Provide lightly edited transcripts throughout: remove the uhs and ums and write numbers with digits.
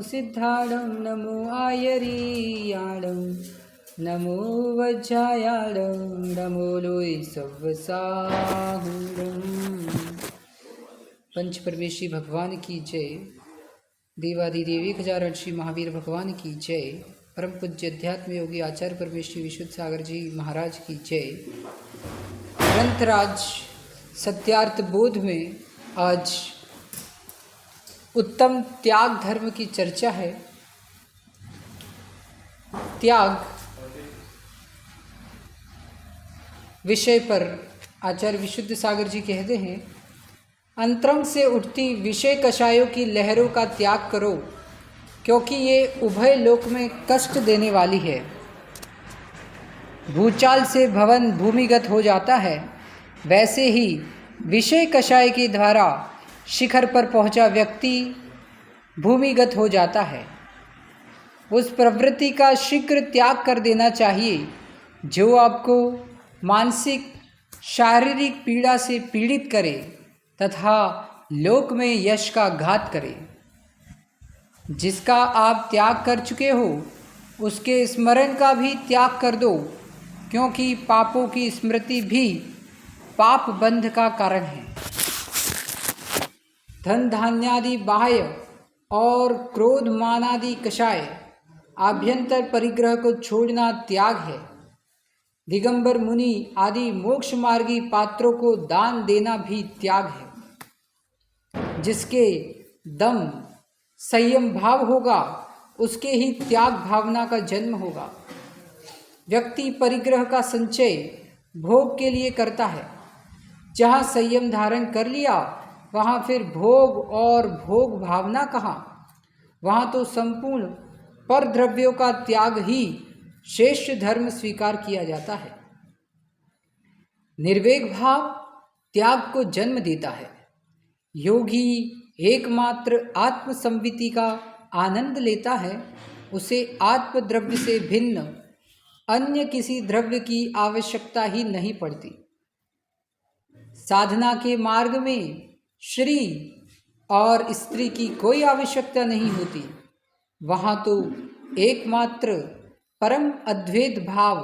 सिद्धाणं नमो आयरीयाणं नमो वज्रायाणं नमो लोय सव्वसाहुरं। पंच परमेश्वरी भगवान की जय। देवाधिदेव 1008 श्री महावीर भगवान की जय। परम पूज्य अध्यात्म योगी आचार्य परमेश्वरी विशुद्ध सागर जी महाराज की जय। ग्रंथराज सत्यार्थ बोध में आज उत्तम त्याग धर्म की चर्चा है। त्याग विषय पर आचार्य विशुद्ध सागर जी कहते हैं, अंतरंग से उठती विषय कषायों की लहरों का त्याग करो, क्योंकि ये उभय लोक में कष्ट देने वाली है। भूचाल से भवन भूमिगत हो जाता है, वैसे ही विषय कषाय के द्वारा शिखर पर पहुंचा व्यक्ति भूमिगत हो जाता है। उस प्रवृत्ति का शीघ्र त्याग कर देना चाहिए जो आपको मानसिक शारीरिक पीड़ा से पीड़ित करे तथा लोक में यश का घात करे। जिसका आप त्याग कर चुके हो उसके स्मरण का भी त्याग कर दो, क्योंकि पापों की स्मृति भी पाप बंध का कारण है। धन धान्यादि बाह्य और क्रोध मानादि कषाय आभ्यंतर परिग्रह को छोड़ना त्याग है। दिगंबर मुनि आदि मोक्ष मार्गी पात्रों को दान देना भी त्याग है। जिसके दम संयम भाव होगा उसके ही त्याग भावना का जन्म होगा। व्यक्ति परिग्रह का संचय भोग के लिए करता है। जहाँ संयम धारण कर लिया वहाँ फिर भोग और भोग भावना कहाँ। वहाँ तो संपूर्ण पर द्रव्यों का त्याग ही श्रेष्ठ धर्म स्वीकार किया जाता है। निर्वेग भाव त्याग को जन्म देता है। योगी एकमात्र आत्म संविति का आनंद लेता है, उसे आत्म द्रव्य से भिन्न अन्य किसी द्रव्य की आवश्यकता ही नहीं पड़ती। साधना के मार्ग में श्री और स्त्री की कोई आवश्यकता नहीं होती। वहाँ तो एकमात्र परम अद्वैत भाव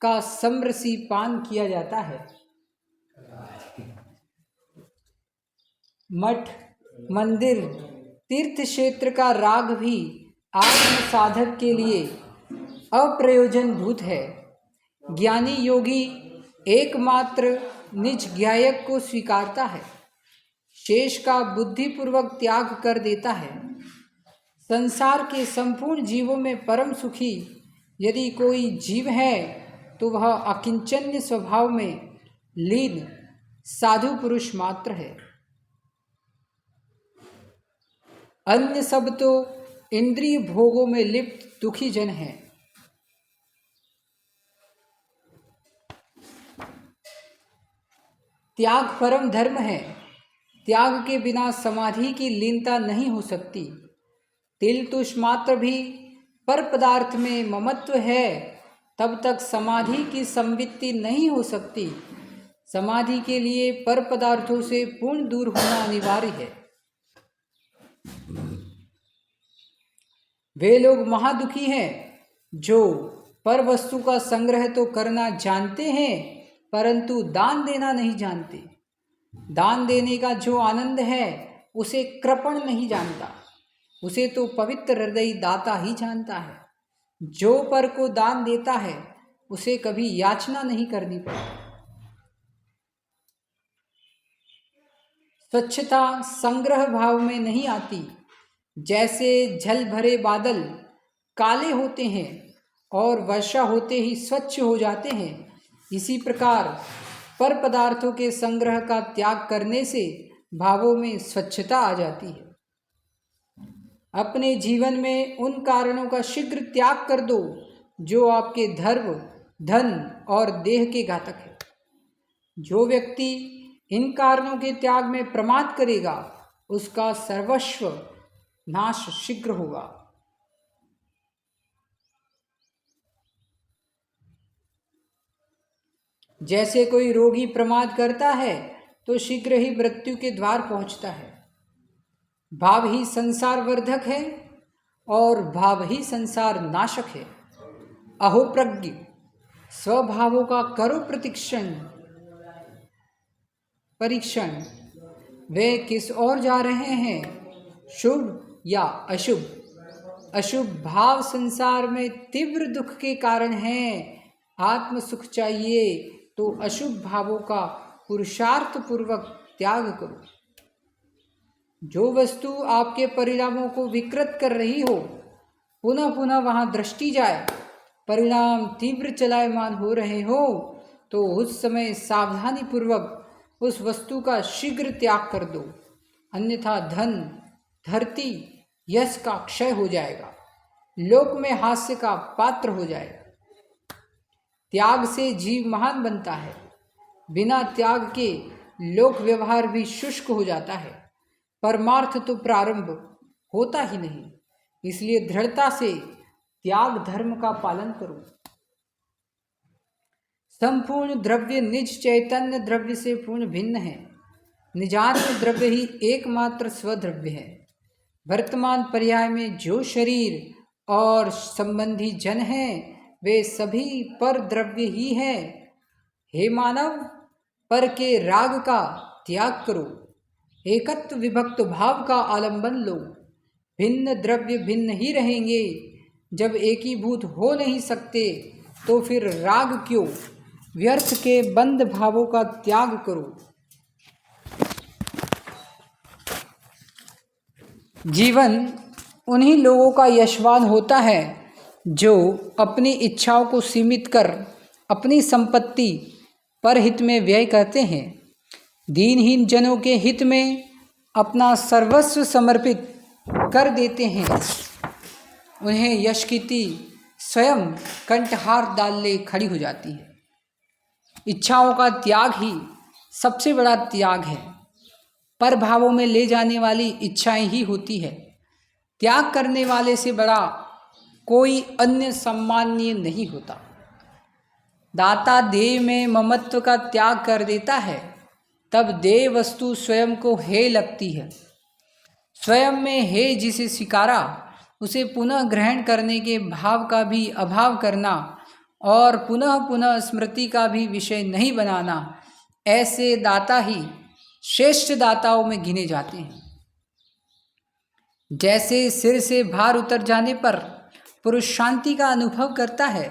का समरसी पान किया जाता है। मठ मंदिर तीर्थ क्षेत्र का राग भी आत्म साधक के लिए अप्रयोजनभूत है। ज्ञानी योगी एकमात्र निज ज्ञायक को स्वीकारता है, शेष का बुद्धिपूर्वक त्याग कर देता है। संसार के संपूर्ण जीवों में परम सुखी यदि कोई जीव है तो वह अकिंचन्य स्वभाव में लीन साधु पुरुष मात्र है। अन्य सब तो इंद्रिय भोगों में लिप्त दुखी जन है। त्याग परम धर्म है। त्याग के बिना समाधि की लीनता नहीं हो सकती। तिल तुष मात्र भी पर पदार्थ में ममत्व है, तब तक समाधि की संवित्ति नहीं हो सकती। समाधि के लिए पर पदार्थों से पूर्ण दूर होना अनिवार्य है। वे लोग महादुखी हैं जो पर वस्तु का संग्रह तो करना जानते हैं परंतु दान देना नहीं जानते। दान देने का जो आनंद है उसे कृपण नहीं जानता, उसे तो पवित्र हृदय दाता ही जानता है। जो पर को दान देता है उसे कभी याचना नहीं करनी पड़ती। स्वच्छता संग्रह भाव में नहीं आती। जैसे जल भरे बादल काले होते हैं और वर्षा होते ही स्वच्छ हो जाते हैं, इसी प्रकार पर पदार्थों के संग्रह का त्याग करने से भावों में स्वच्छता आ जाती है। अपने जीवन में उन कारणों का शीघ्र त्याग कर दो जो आपके धर्म धन और देह के घातक है। जो व्यक्ति इन कारणों के त्याग में प्रमाद करेगा उसका सर्वस्व नाश शीघ्र होगा। जैसे कोई रोगी प्रमाद करता है तो शीघ्र ही मृत्यु के द्वार पहुंचता है। भाव ही संसार वर्धक है और भाव ही संसार नाशक है। अहो प्रज्ञ, स्वभावों का करो परीक्षण, वे किस ओर जा रहे हैं, शुभ या अशुभ। अशुभ भाव संसार में तीव्र दुख के कारण हैं। आत्म सुख चाहिए तो अशुभ भावों का पुरुषार्थ पूर्वक त्याग करो। जो वस्तु आपके परिणामों को विकृत कर रही हो, पुनः पुनः वहाँ दृष्टि जाए, परिणाम तीव्र चलायमान हो रहे हो, तो उस समय सावधानी पूर्वक उस वस्तु का शीघ्र त्याग कर दो, अन्यथा धन, धरती, यश का क्षय हो जाएगा, लोक में हास्य का पात्र हो जाएगा। त्याग से जीव महान बनता है। बिना त्याग के लोक व्यवहार भी शुष्क हो जाता है। परमार्थ तो प्रारंभ होता ही नहीं। इसलिए दृढ़ता से त्याग धर्म का पालन करो। संपूर्ण द्रव्य निज चैतन्य द्रव्य से पूर्ण भिन्न है। निजात्म द्रव्य ही एकमात्र स्वद्रव्य है। वर्तमान पर्याय में जो शरीर और संबंधी जन हैं, वे सभी पर द्रव्य ही हैं। हे मानव, पर के राग का त्याग करो, एकत्व विभक्त भाव का आलंबन लो। भिन्न द्रव्य भिन्न ही रहेंगे। जब एकीभूत हो नहीं सकते तो फिर राग क्यों। व्यर्थ के बंद भावों का त्याग करो। जीवन उन्हीं लोगों का यशवान होता है जो अपनी इच्छाओं को सीमित कर अपनी संपत्ति पर हित में व्यय करते हैं। दीनहीन जनों के हित में अपना सर्वस्व समर्पित कर देते हैं। उन्हें यश कीर्ति स्वयं कंठहार डाल ले खड़ी हो जाती है। इच्छाओं का त्याग ही सबसे बड़ा त्याग है। पर भावों में ले जाने वाली इच्छाएं ही होती है। त्याग करने वाले से बड़ा कोई अन्य सम्माननीय नहीं होता। दाता देह में ममत्व का त्याग कर देता है, तब देह वस्तु स्वयं को हे लगती है। स्वयं में हे जिसे स्वीकारा, उसे पुनः ग्रहण करने के भाव का भी अभाव करना और पुनः पुनः स्मृति का भी विषय नहीं बनाना, ऐसे दाता ही श्रेष्ठ दाताओं में गिने जाते हैं। जैसे सिर से भार उतर जाने पर पुरुष शांति का अनुभव करता है,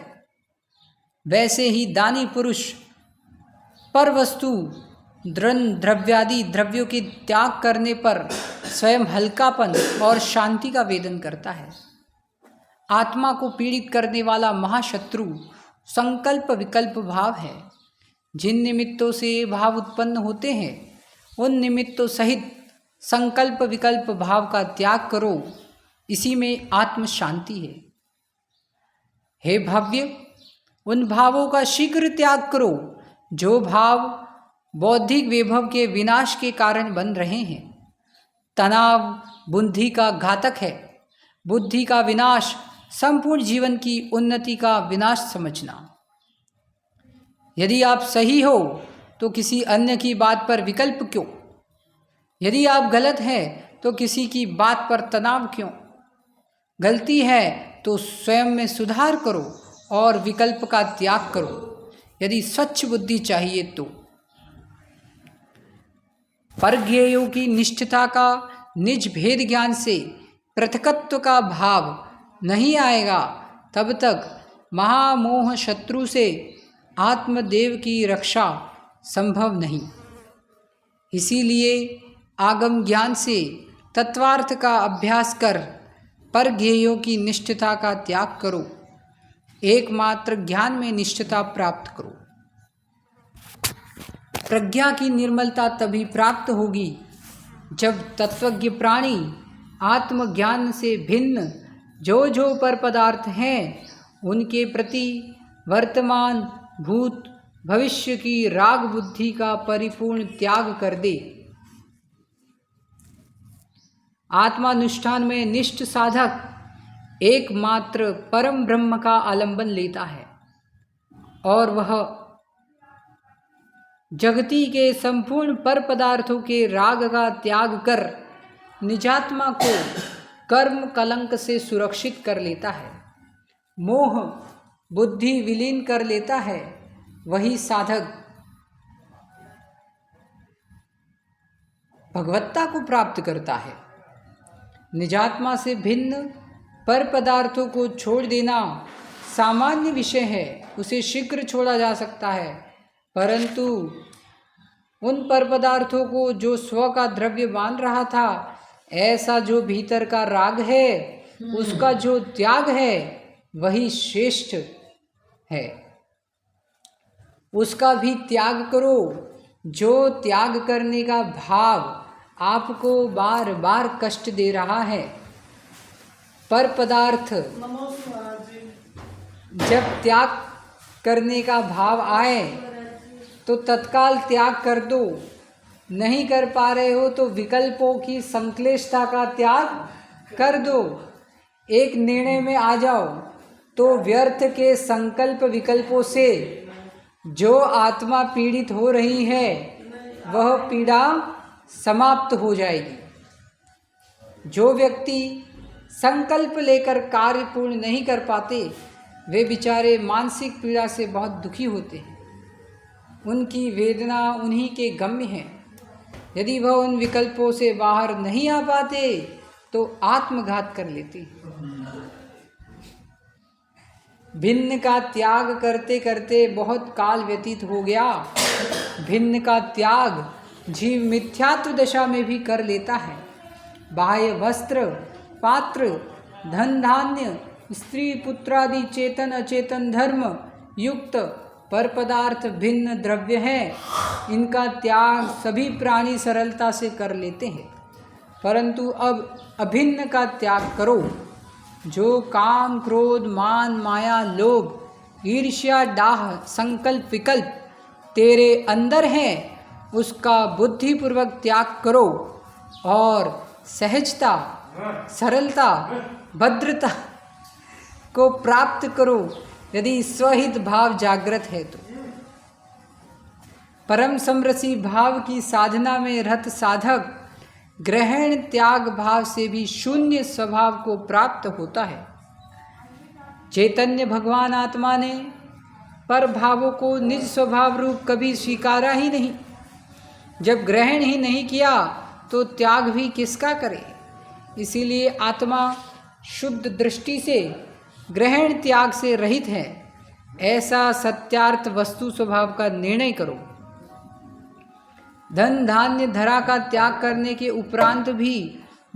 वैसे ही दानी पुरुष पर वस्तु द्रव्यादि द्रव्यों के त्याग करने पर स्वयं हल्कापन और शांति का वेदन करता है। आत्मा को पीड़ित करने वाला महाशत्रु संकल्प विकल्प भाव है। जिन निमित्तों से भाव उत्पन्न होते हैं, उन निमित्तों सहित संकल्प विकल्प भाव का त्याग करो। इसी में आत्म शांति है। हे भव्य, उन भावों का शीघ्र त्याग करो जो भाव बौद्धिक वैभव के विनाश के कारण बन रहे हैं। तनाव बुद्धि का घातक है। बुद्धि का विनाश संपूर्ण जीवन की उन्नति का विनाश समझना। यदि आप सही हो तो किसी अन्य की बात पर विकल्प क्यों। यदि आप गलत हैं तो किसी की बात पर तनाव क्यों। गलती है तो स्वयं में सुधार करो और विकल्प का त्याग करो, यदि स्वच्छ बुद्धि चाहिए तो। परज्ञेयों की निष्ठता का निज भेद ज्ञान से पृथकत्व का भाव नहीं आएगा, तब तक महामोह शत्रु से आत्मदेव की रक्षा संभव नहीं। इसीलिए आगम ज्ञान से तत्वार्थ का अभ्यास कर परज्ञेयों की निष्ठता का त्याग करो। एकमात्र ज्ञान में निष्ठता प्राप्त करो। प्रज्ञा की निर्मलता तभी प्राप्त होगी जब तत्वज्ञ प्राणी आत्मज्ञान से भिन्न जो जो पर पदार्थ हैं, उनके प्रति वर्तमान भूत भविष्य की राग बुद्धि का परिपूर्ण त्याग कर दे। आत्मानुष्ठान में निष्ठ साधक एकमात्र परम ब्रह्म का आलंबन लेता है और वह जगती के संपूर्ण पर पदार्थों के राग का त्याग कर निजात्मा को कर्म कलंक से सुरक्षित कर लेता है, मोह बुद्धि विलीन कर लेता है, वही साधक भगवत्ता को प्राप्त करता है। निजात्मा से भिन्न पर पदार्थों को छोड़ देना सामान्य विषय है, उसे शीघ्र छोड़ा जा सकता है, परंतु उन पर पदार्थों को जो स्व का द्रव्य मान रहा था, ऐसा जो भीतर का राग है उसका जो त्याग है वही श्रेष्ठ है, उसका भी त्याग करो। जो त्याग करने का भाव आपको बार बार कष्ट दे रहा है, पर पदार्थ जब त्याग करने का भाव आए तो तत्काल त्याग कर दो। नहीं कर पा रहे हो तो विकल्पों की संश्लेषता का त्याग कर दो। एक निर्णय में आ जाओ तो व्यर्थ के संकल्प विकल्पों से जो आत्मा पीड़ित हो रही है वह पीड़ा समाप्त हो जाएगी। जो व्यक्ति संकल्प लेकर कार्य पूर्ण नहीं कर पाते, वे बेचारे मानसिक पीड़ा से बहुत दुखी होते हैं। उनकी वेदना उन्हीं के गम्य है। यदि वह उन विकल्पों से बाहर नहीं आ पाते तो आत्मघात कर लेते। भिन्न का त्याग करते करते बहुत काल व्यतीत हो गया। भिन्न का त्याग जीव मिथ्यात्व दशा में भी कर लेता है। बाह्य वस्त्र, पात्र, धन धान्य, स्त्री पुत्रादि चेतन अचेतन धर्म युक्त पर पदार्थ भिन्न द्रव्य हैं। इनका त्याग सभी प्राणी सरलता से कर लेते हैं, परंतु अब अभिन्न का त्याग करो। जो काम क्रोध मान माया लोभ ईर्ष्या डाह संकल्प विकल्प तेरे अंदर है, उसका बुद्धिपूर्वक त्याग करो और सहजता सरलता भद्रता को प्राप्त करो। यदि स्वहित भाव जागृत है तो परम समरसी भाव की साधना में रत साधक ग्रहण त्याग भाव से भी शून्य स्वभाव को प्राप्त होता है। चैतन्य भगवान आत्मा ने पर भावों को निज स्वभाव रूप कभी स्वीकारा ही नहीं। जब ग्रहण ही नहीं किया तो त्याग भी किसका करे। इसीलिए आत्मा शुद्ध दृष्टि से ग्रहण त्याग से रहित है, ऐसा सत्यार्थ वस्तु स्वभाव का निर्णय करो। धन धान्य धरा का त्याग करने के उपरांत भी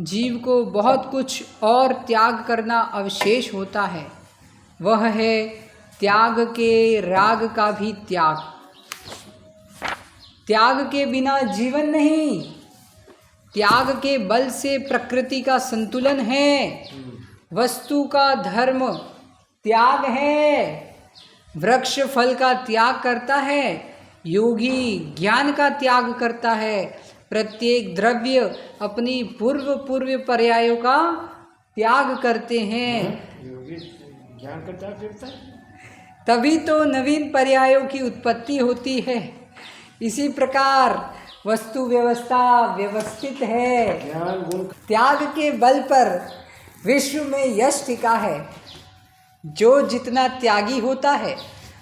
जीव को बहुत कुछ और त्याग करना अवशेष होता है। वह है त्याग के राग का भी त्याग। त्याग के बिना जीवन नहीं, त्याग के बल से प्रकृति का संतुलन है। वस्तु का धर्म त्याग है। वृक्ष फल का त्याग करता है, योगी ज्ञान का त्याग करता है। प्रत्येक द्रव्य अपनी पूर्व पर्यायों का त्याग करते हैं। योगी ज्ञान का त्याग करता है, तभी तो नवीन पर्यायों की उत्पत्ति होती है। इसी प्रकार वस्तु व्यवस्था व्यवस्थित है। ज्ञान गुण त्याग के बल पर विश्व में यश टिका है। जो जितना त्यागी होता है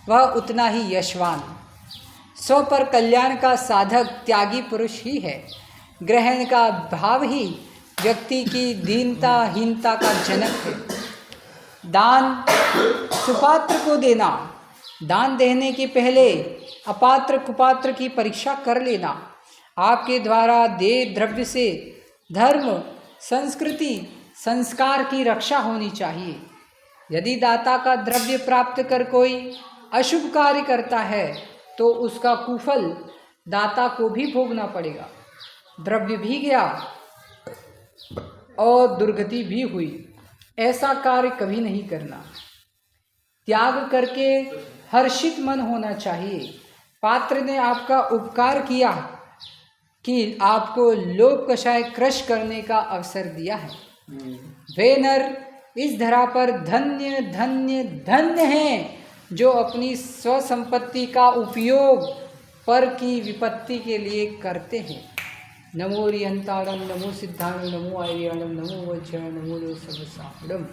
वह उतना ही यशवान। स्व पर कल्याण का साधक त्यागी पुरुष ही है। ग्रहण का भाव ही व्यक्ति की दीनता हीनता का जनक है। दान सुपात्र को देना, दान देने के पहले अपात्र कुपात्र की परीक्षा कर लेना। आपके द्वारा दे द्रव्य से धर्म संस्कृति संस्कार की रक्षा होनी चाहिए। यदि दाता का द्रव्य प्राप्त कर कोई अशुभ कार्य करता है तो उसका कुफल दाता को भी भोगना पड़ेगा। द्रव्य भी गया और दुर्गति भी हुई। ऐसा कार्य कभी नहीं करना। त्याग करके हर्षित मन होना चाहिए। पात्र ने आपका उपकार किया कि आपको लोभ कषाय क्रश करने का अवसर दिया है। वे नर इस धरा पर धन्य धन्य धन्य हैं जो अपनी स्वसंपत्ति का उपयोग पर की विपत्ति के लिए करते हैं। नमो रिहंतारम, नमो सिद्धाणु, नमो आर्याणम, नमो वज्राय, नमो सर्वसाहडम।